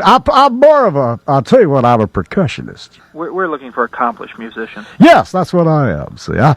I'm more of a, I'll tell you what, I'm a percussionist. We're looking for accomplished musicians. Yes, that's what I am. See, I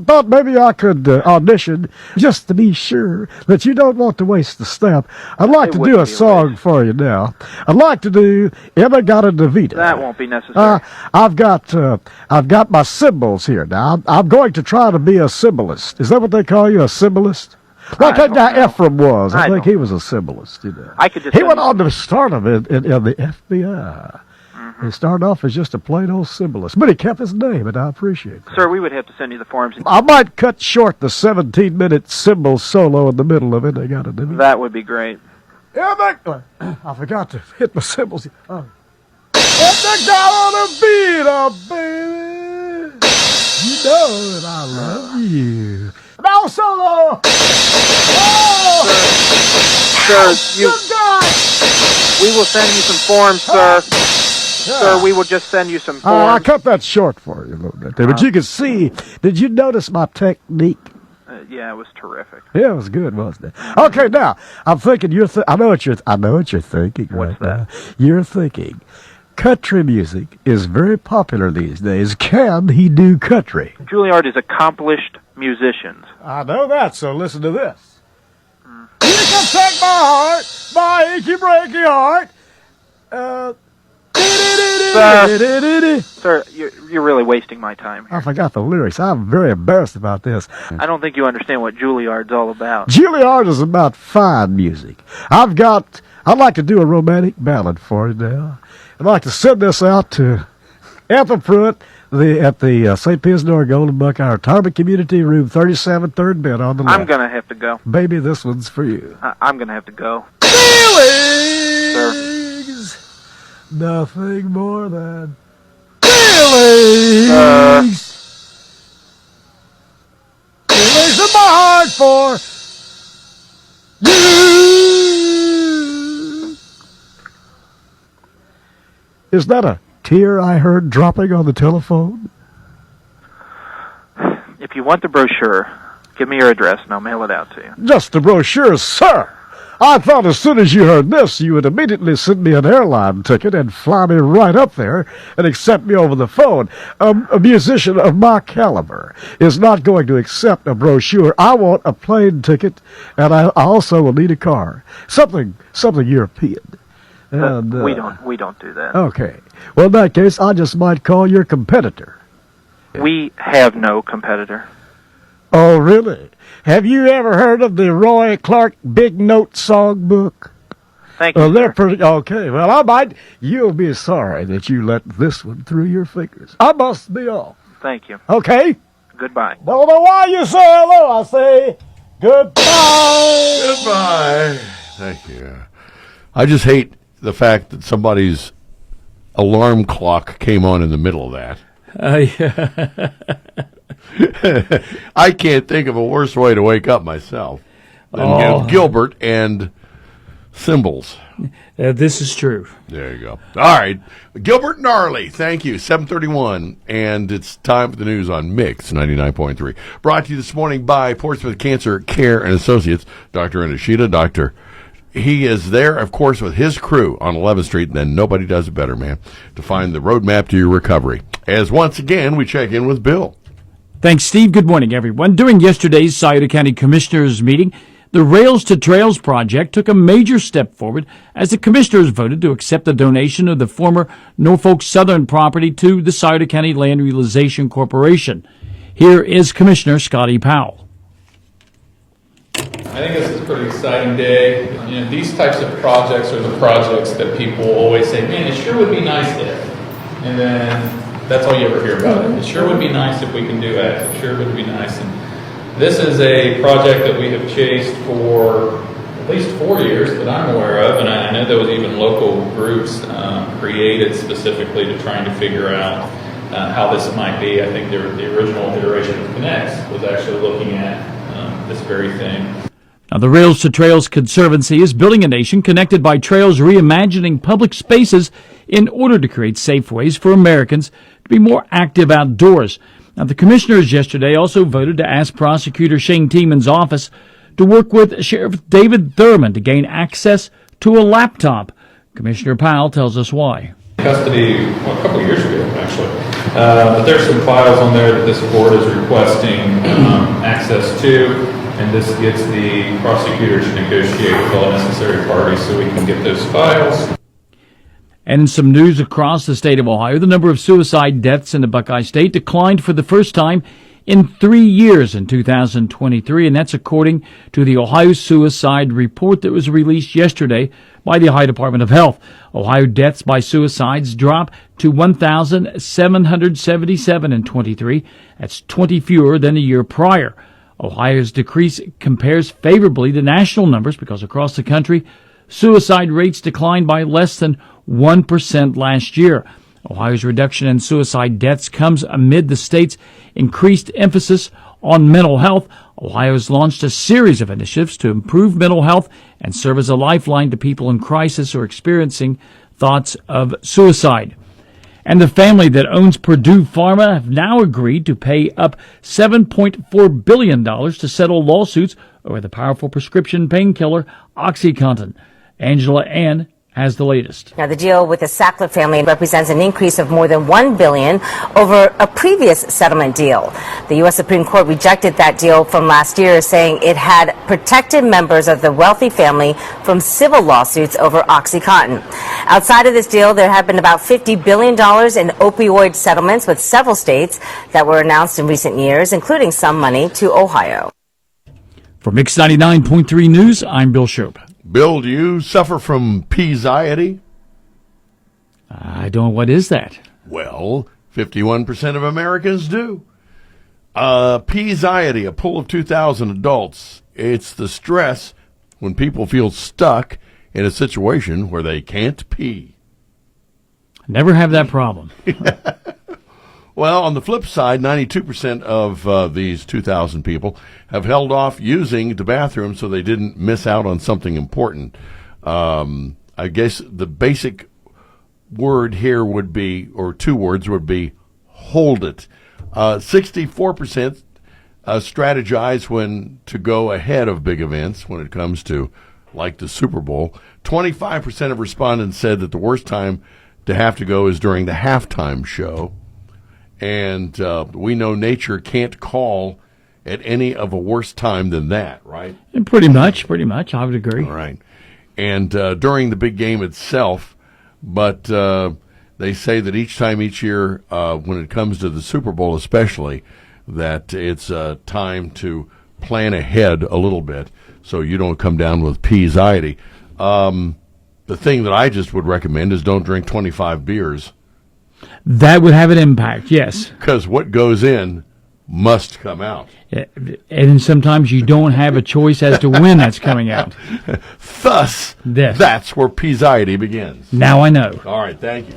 thought maybe I could audition just to be sure that you don't want to waste the step. I'd like to do a song for you now. I'd like to do Emma Got a Davita. That won't be necessary. I've got my cymbals here now. I'm going to try to be a cymbalist. Is that what they call you, a cymbalist? Like that guy Ephraim was. I think he was a symbolist. You know. He went on to start him in the FBI. He started off as just a plain old symbolist, but he kept his name, and I appreciate that. Sir, we would have to send you the forms. I might cut short the 17-minute cymbal solo in the middle of it. They got to do it. That would be great. I forgot to hit my cymbals. Oh. Baby. You know that I love you. No solo! Oh! Sir, we will send you some forms, sir. Sir, we will just send you some forms. I cut that short for you a little bit there, but you can see, did you notice my technique? Yeah, it was terrific. Yeah, it was good, wasn't it? Okay, now, I'm thinking I know what you're thinking What's that? now. You're thinking, country music is very popular these days. Can he do country? Juilliard is accomplished musicians. I know that, so listen to this. You can take my heart, my achy breaky heart. Sir, you're really wasting my time here. I forgot the lyrics. I'm very embarrassed about this. I don't think you understand what Juilliard's all about. Juilliard is about fine music. I'd like to do a romantic ballad for you now. I'd like to send this out to Ethel Pruitt at the St. Pius-Nor Golden Buckeye Retirement Community, room 37, third bed on the left. I'm going to have to go. Baby, this one's for you. I'm going to have to go. Feelings! Sir. Nothing more than feelings! Feelings in my heart for you! Is that a tear I heard dropping on the telephone? If you want the brochure, give me your address and I'll mail it out to you. Just the brochure, sir. I thought as soon as you heard this, you would immediately send me an airline ticket and fly me right up there and accept me over the phone. A musician of my caliber is not going to accept a brochure. I want a plane ticket, and I also will need a car. Something European. And, we don't do that. Okay. Well, in that case, I just might call your competitor. We have no competitor. Oh, really? Have you ever heard of the Roy Clark Big Note Songbook? Thank you. They're pretty okay. Well, you'll be sorry that you let this one through your fingers. I must be off. Thank you. Okay? Goodbye. Don't know why you say hello. I say goodbye. Goodbye. Thank you. I just hate the fact that somebody's alarm clock came on in the middle of that. Yeah. I can't think of a worse way to wake up myself than Gilbert and cymbals. This is true. There you go. All right. Gilbert Gnarly, thank you. 7:31, and it's time for the news on Mix 99.3. Brought to you this morning by Portsmouth Cancer Care and Associates. Dr. Inashita, he is there, of course, with his crew on 11th Street, and then nobody does it better, man, to find the roadmap to your recovery. As once again, we check in with Bill. Thanks, Steve. Good morning, everyone. During yesterday's Scioto County Commissioners meeting, the Rails to Trails project took a major step forward as the commissioners voted to accept the donation of the former Norfolk Southern property to the Scioto County Land Utilization Corporation. Here is Commissioner Scotty Powell. I think this is a pretty exciting day. You know, these types of projects are the projects that people always say, man, it sure would be nice if. And then that's all you ever hear about it. It sure would be nice if we can do X. It sure would be nice. And this is a project that we have chased for at least 4 years that I'm aware of. And I know there was even local groups created specifically to trying to figure out how this might be. I think the original iteration of Connects was actually looking at this very thing. Now, the Rails to Trails Conservancy is building a nation connected by trails, reimagining public spaces in order to create safe ways for Americans to be more active outdoors. Now, the commissioners yesterday also voted to ask Prosecutor Shane Tieman's office to work with Sheriff David Thurman to gain access to a laptop Commissioner Powell tells us why. Custody a couple of years ago, actually. But there's some files on there that this board is requesting access to, and this gets the prosecutor to negotiate with all necessary parties so we can get those files. And in some news across the state of Ohio, the number of suicide deaths in the Buckeye State declined for the first time in 3 years in 2023, and that's according to the Ohio Suicide Report that was released yesterday by the Ohio Department of Health. Ohio deaths by suicides dropped to 1,777 in 23. That's 20 fewer than the year prior. Ohio's decrease compares favorably to national numbers because across the country, suicide rates declined by less than 1% last year. Ohio's reduction in suicide deaths comes amid the state's increased emphasis on mental health. Ohio has launched a series of initiatives to improve mental health and serve as a lifeline to people in crisis or experiencing thoughts of suicide. And the family that owns Purdue Pharma have now agreed to pay up $7.4 billion to settle lawsuits over the powerful prescription painkiller OxyContin. Angela Ann has the latest. Now, the deal with the Sackler family represents an increase of more than $1 billion over a previous settlement deal. The U.S. Supreme Court rejected that deal from last year, saying it had protected members of the wealthy family from civil lawsuits over OxyContin. Outside of this deal, there have been about $50 billion in opioid settlements with several states that were announced in recent years, including some money to Ohio. For Mix 99.3 News, I'm Bill Shope. Bill, do you suffer from peaziety? I don't know. What is that? Well, 51% of Americans do. Peaziety, a poll of 2,000 adults. It's the stress when people feel stuck in a situation where they can't pee. Never have that problem. Well, on the flip side, 92% of these 2,000 people have held off using the bathroom so they didn't miss out on something important. I guess the basic word here would be, or two words would be, hold it. 64% strategize when to go ahead of big events when it comes to, like, the Super Bowl. 25% of respondents said that the worst time to have to go is during the halftime show. And we know nature can't call at any of a worse time than that, right? And pretty much, I would agree. All right. And during the big game itself, but they say that each year, when it comes to the Super Bowl especially, that it's time to plan ahead a little bit so you don't come down with peaziety. The thing that I just would recommend is don't drink 25 beers. That would have an impact, yes. Because what goes in must come out. And sometimes you don't have a choice as to when that's coming out. Thus, yes. That's where peaziety begins. Now I know. All right, thank you.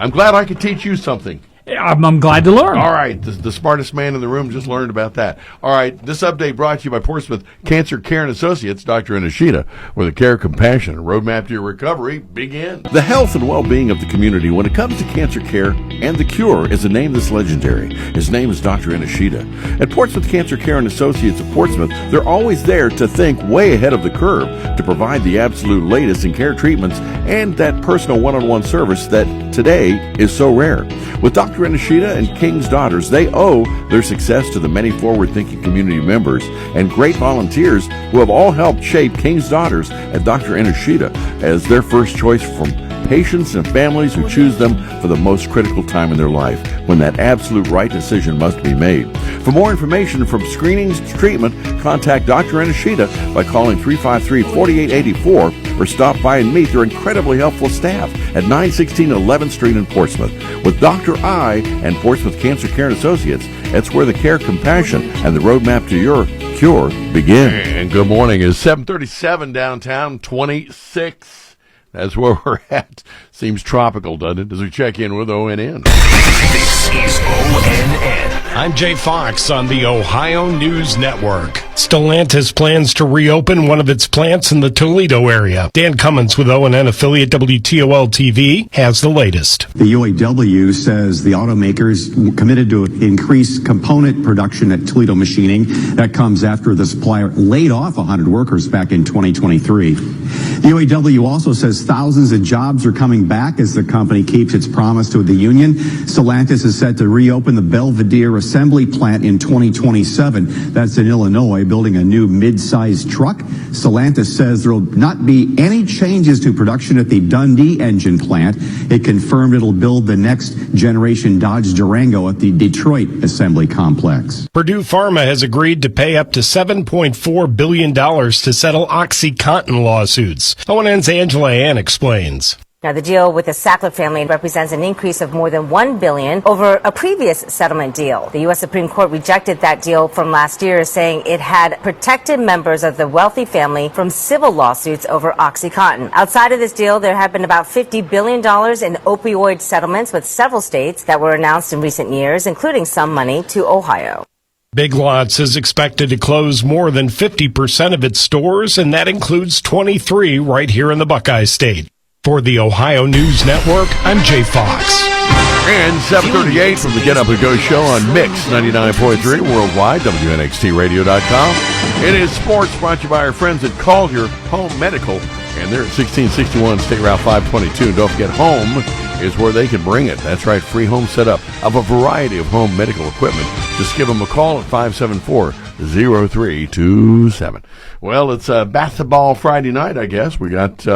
I'm glad I could teach you something. I'm glad to learn. All right, the smartest man in the room just learned about that. All right, this update brought to you by Portsmouth Cancer Care and Associates, Dr. Inashita, where the care, compassion, and roadmap to your recovery begin. The health and well-being of the community when it comes to cancer care and the cure is a name that's legendary. His name is Dr. Inashita. At Portsmouth Cancer Care and Associates of Portsmouth, they're always there to think way ahead of the curve to provide the absolute latest in care treatments and that personal one-on-one service that today is so rare. With Dr. Inashita and King's Daughters, they owe their success to the many forward-thinking community members and great volunteers who have all helped shape King's Daughters and Dr. Inashita as their first choice from patients and families who choose them for the most critical time in their life when that absolute right decision must be made. For more information from screenings to treatment, contact Dr. Inashita by calling 353-4884 or stop by and meet their incredibly helpful staff at 916 11th Street in Portsmouth. With Dr. I and Portsmouth Cancer Care and Associates, that's where the care, compassion, and the roadmap to your cure begin. And good morning. It's 7:37 downtown, 26. That's where we're at. Seems tropical, doesn't it, as we check in with ONN. This is ONN. I'm Jay Fox on the Ohio News Network. Stellantis plans to reopen one of its plants in the Toledo area. Dan Cummins with ONN affiliate WTOL-TV has the latest. The UAW says the automakers committed to increase component production at Toledo Machining. That comes after the supplier laid off 100 workers back in 2023. The UAW also says says thousands of jobs are coming back as the company keeps its promise to the union. Stellantis is set to reopen the Belvidere assembly plant in 2027. That's in Illinois, building a new mid-sized truck. Stellantis says there will not be any changes to production at the Dundee engine plant. It confirmed it'll build the next generation Dodge Durango at the Detroit assembly complex. Purdue Pharma has agreed to pay up to $7.4 billion to settle OxyContin lawsuits. ONN's Angela Ann explains. Now, the deal with the Sackler family represents an increase of more than $1 billion over a previous settlement deal. The U.S. Supreme Court rejected that deal from last year, saying it had protected members of the wealthy family from civil lawsuits over OxyContin. Outside of this deal, there have been about $50 billion in opioid settlements with several states that were announced in recent years, including some money to Ohio. Big Lots is expected to close more than 50% of its stores, and that includes 23 right here in the Buckeye State. For the Ohio News Network, I'm Jay Fox. And 7:38 from the Get Up and Go show on Mix 99.3 worldwide, WNXTradio.com. It is sports brought to you by our friends at Collier Home Medical, and they're at 1661 State Route 522. And don't forget, home is where they can bring it. That's right, free home setup of a variety of home medical equipment. Just give them a call at 574-0327. Well, it's basketball Friday night, I guess. We got...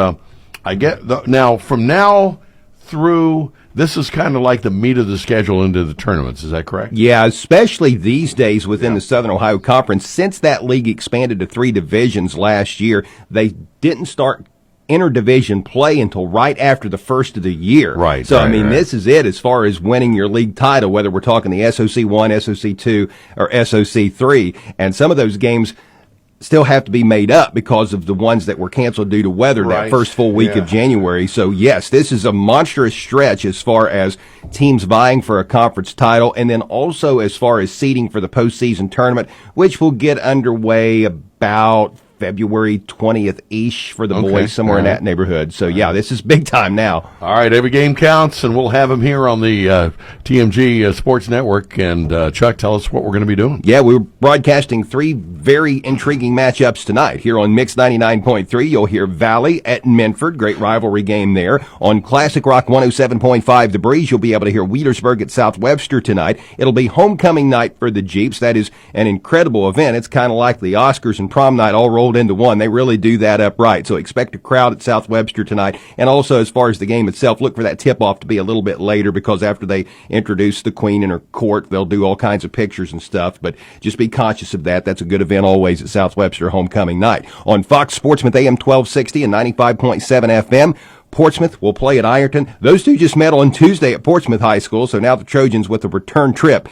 now, from now through, this is kind of like the meat of the schedule into the tournaments. Is that correct? Yeah, especially these days within the Southern Ohio Conference. Since that league expanded to 3 divisions last year, they didn't start interdivision play until right after the first of the year. Right. So, this is it as far as winning your league title, whether we're talking the SOC 1, SOC 2, or SOC 3. And some of those games still have to be made up because of the ones that were canceled due to weather that first full week of January. So, yes, this is a monstrous stretch as far as teams vying for a conference title, and then also as far as seeding for the postseason tournament, which will get underway about February 20th-ish for the boys, somewhere in that neighborhood. So, yeah, this is big time now. All right, every game counts, and we'll have them here on the TMG Sports Network. And, Chuck, tell us what we're going to be doing. Yeah, we're broadcasting 3 very intriguing matchups tonight. Here on Mix 99.3, you'll hear Valley at Minford, great rivalry game there. On Classic Rock 107.5 The Breeze, you'll be able to hear Wheelersburg at South Webster tonight. It'll be homecoming night for the Jeeps. That is an incredible event. It's kind of like the Oscars and prom night all rolled into one. They really do that up right. So expect a crowd at South Webster tonight. And also, as far as the game itself, look for that tip-off to be a little bit later, because after they introduce the Queen in her court, they'll do all kinds of pictures and stuff. But just be conscious of that. That's a good event always at South Webster homecoming night. On Fox Sportsmouth AM 1260 and 95.7 FM, Portsmouth will play at Ironton. Those two just met on Tuesday at Portsmouth High School, so now the Trojans with a return trip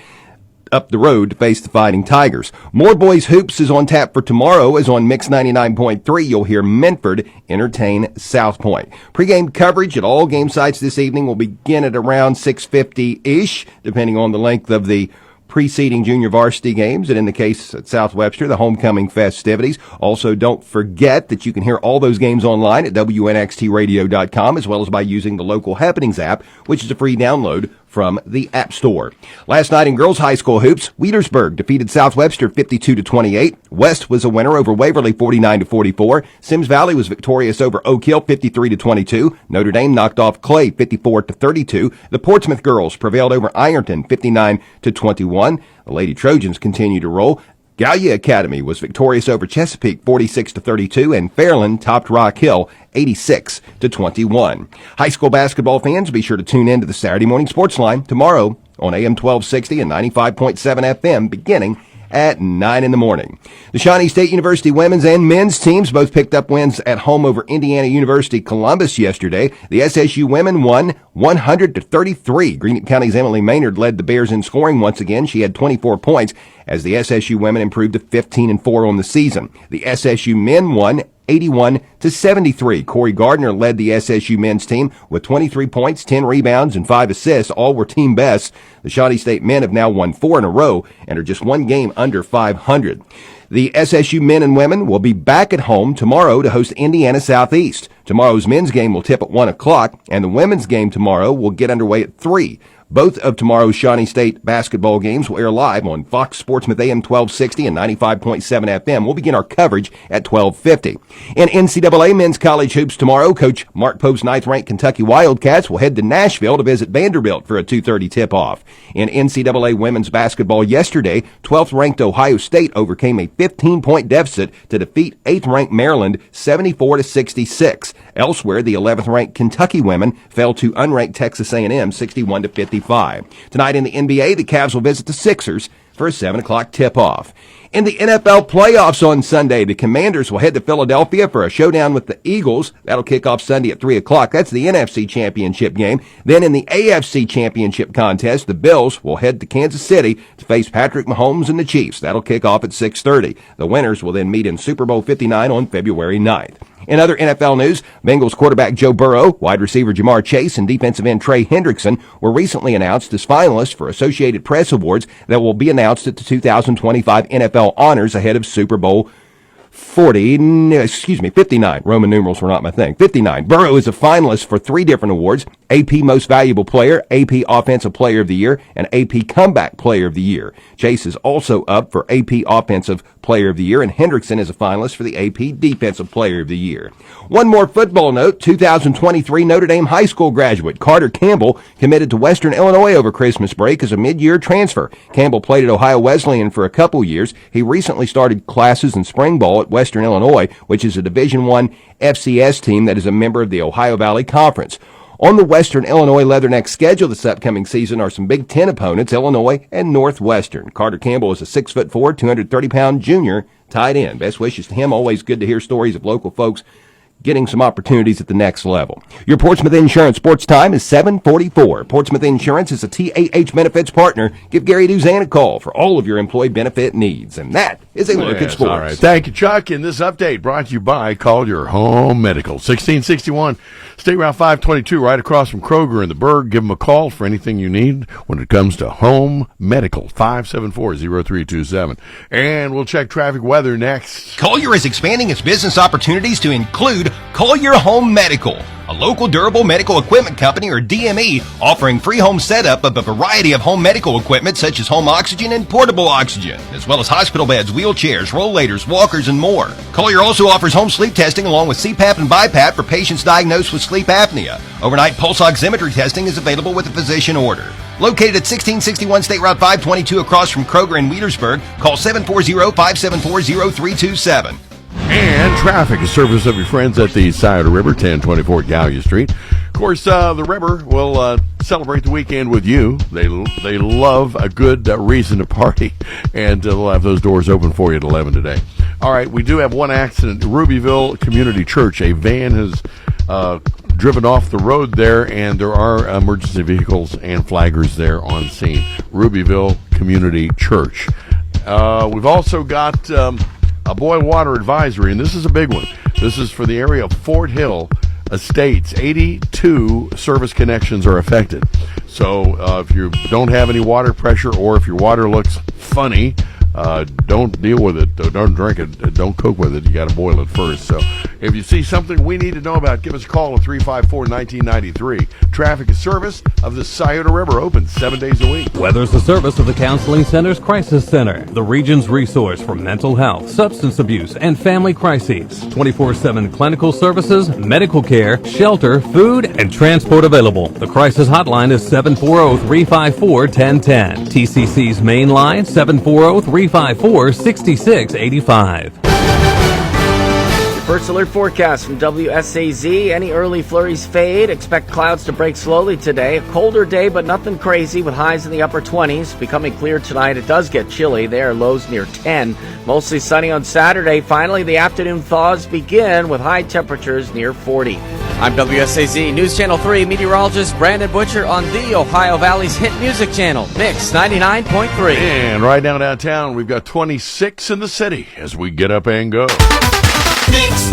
up the road to face the Fighting Tigers. More boys hoops is on tap for tomorrow, as on Mix 99.3 you'll hear Minford entertain South Point. Pre-game coverage at all game sites this evening will begin at around 6:50-ish, depending on the length of the preceding junior varsity games, and in the case at South Webster, the homecoming festivities. Also, don't forget that you can hear all those games online at WNXTradio.com, as well as by using the Local Happenings app, which is a free download from the App Store. Last night in girls high school hoops, Wheelersburg defeated South Webster 52-28. West was a winner over Waverly 49-44. Sims Valley was victorious over Oak Hill 53-22. Notre Dame knocked off Clay 54-32. The Portsmouth girls prevailed over Ironton 59-21. The Lady Trojans continue to roll. Gallia Academy was victorious over Chesapeake 46-32, and Fairland topped Rock Hill 86-21. High school basketball fans, be sure to tune in to the Saturday Morning Sports Line tomorrow on AM 1260 and 95.7 FM, beginning at 9 in the morning. The Shawnee State University women's and men's teams both picked up wins at home over Indiana University Columbus yesterday. The SSU women won 100-33. Greene County's Emily Maynard led the Bears in scoring once again. She had 24 points as the SSU women improved to 15-4 on the season. The SSU men won 81-73. Corey Gardner led the SSU men's team with 23 points, 10 rebounds, and 5 assists. All were team best. The Shawnee State men have now won 4 in a row and are just one game under 500. The SSU men and women will be back at home tomorrow to host Indiana Southeast. Tomorrow's men's game will tip at 1 o'clock, and the women's game tomorrow will get underway at 3. Both of tomorrow's Shawnee State basketball games will air live on Fox Sportsmouth AM 1260 and 95.7 FM. We'll begin our coverage at 12:50. In NCAA men's college hoops tomorrow, Coach Mark Pope's 9th-ranked Kentucky Wildcats will head to Nashville to visit Vanderbilt for a 2:30 tip-off. In NCAA women's basketball yesterday, 12th-ranked Ohio State overcame a 15-point deficit to defeat 8th-ranked Maryland 74-66. Elsewhere, the 11th-ranked Kentucky women fell to unranked Texas A&M 61-55. Tonight in the NBA, the Cavs will visit the Sixers for a 7 o'clock tip-off. In the NFL playoffs on Sunday, the Commanders will head to Philadelphia for a showdown with the Eagles. That'll kick off Sunday at 3 o'clock. That's the NFC Championship game. Then in the AFC Championship contest, the Bills will head to Kansas City to face Patrick Mahomes and the Chiefs. That'll kick off at 6:30. The winners will then meet in Super Bowl 59 on February 9th. In other NFL news, Bengals quarterback Joe Burrow, wide receiver Jamar Chase, and defensive end Trey Hendrickson were recently announced as finalists for Associated Press Awards that will be announced at the 2025 NFL Honors ahead of Super Bowl 59. Roman numerals were not my thing. 59. Burrow is a finalist for 3 different awards: AP Most Valuable Player, AP Offensive Player of the Year, and AP Comeback Player of the Year. Chase is also up for AP Offensive Player of the Year, and Hendrickson is a finalist for the AP Defensive Player of the Year. One more football note: 2023 Notre Dame high school graduate Carter Campbell committed to Western Illinois over Christmas break as a mid-year transfer. Campbell played at Ohio Wesleyan for a couple years. He recently started classes in spring ball at Western Illinois, which is a Division I FCS team that is a member of the Ohio Valley Conference. On the Western Illinois Leathernecks schedule this upcoming season are some Big Ten opponents, Illinois and Northwestern. Carter Campbell is a 6'4", 230-pound junior tight end. Best wishes to him. Always good to hear stories of local folks getting some opportunities at the next level. Your Portsmouth Insurance Sports Time is 7:44. Portsmouth Insurance is a TAH benefits partner. Give Gary Duzan a call for all of your employee benefit needs. And that is a look at sports. All right. Thank you, Chuck. In this update brought to you by Call Your Home Medical. 1661 State Route 522, right across from Kroger in the Berg. Give them a call for anything you need when it comes to home medical. 574-0327. And we'll check traffic weather next. Collier is expanding its business opportunities to include Collier Home Medical, a local durable medical equipment company, or DME, offering free home setup of a variety of home medical equipment such as home oxygen and portable oxygen, as well as hospital beds, wheelchairs, rollators, walkers, and more. Collier also offers home sleep testing along with CPAP and BiPAP for patients diagnosed with sleep apnea. Overnight pulse oximetry testing is available with a physician order. Located at 1661 State Route 522 across from Kroger in Wheelersburg, call 740-574-0327. And traffic is service of your friends at the Scioto River, 1024 Gallia Street. Of course, the river will celebrate the weekend with you. They love a good reason to party, and they'll have those doors open for you at 11 today. All right, we do have one accident. Rubyville Community Church, a van has driven off the road there, and there are emergency vehicles and flaggers there on scene. Rubyville Community Church. We've also got a boil water advisory, and this is a big one. This is for the area of Fort Hill Estates. 82 service connections are affected. So if you don't have any water pressure, or if your water looks funny, don't deal with it. Don't drink it. Don't cook with it. You got to boil it first. So if you see something we need to know about, give us a call at 354-1993. Traffic is service of the Scioto River, open 7 days a week. Weather's the service of the Counseling Center's Crisis Center, the region's resource for mental health, substance abuse, and family crises. 24/7 clinical services, medical care, shelter, food, and transport available. The crisis hotline is 740-354-1010. TCC's main line, 740-354-6685. First alert forecast from WSAZ. Any early flurries fade. Expect clouds to break slowly today. A colder day, but nothing crazy, with highs in the upper 20s. Becoming clear tonight. It does get chilly. There are lows near 10. Mostly sunny on Saturday. Finally, the afternoon thaws begin with high temperatures near 40. I'm WSAZ News Channel 3 meteorologist Brandon Butcher on the Ohio Valley's hit music channel, Mix 99.3. And right now downtown, we've got 26 in the city as we get up and go. Mix